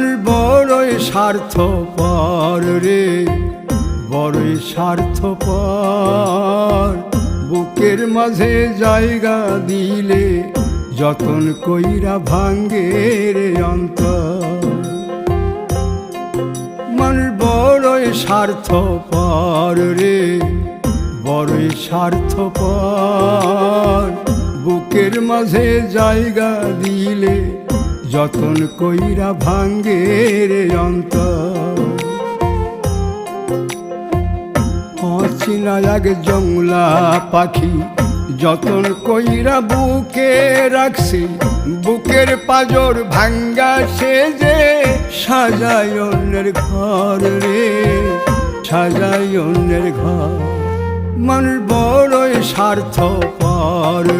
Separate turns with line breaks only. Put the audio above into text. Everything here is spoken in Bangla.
মানুষ বড়ই স্বার্থপর রে, বড়ই স্বার্থপর। বুকের মাঝে জায়গা দিলে যতন কইরা ভাঙ্গে রে অন্তর। মানুষ বড়ই স্বার্থপর রে, বড়ই স্বার্থপর। বুকের মাঝে জায়গা দিলে যতন কইরা ভাঙ্গে রে অন্তর। অচিনা এক জংলা পাখি যতন কইরা বুকে রাখছি, বুকের পাজর ভাঙ্গা সে যে সাজায় অন্যের ঘর রে, সাজায় অন্যের ঘর। মানুষ বড়ই স্বার্থপর রে।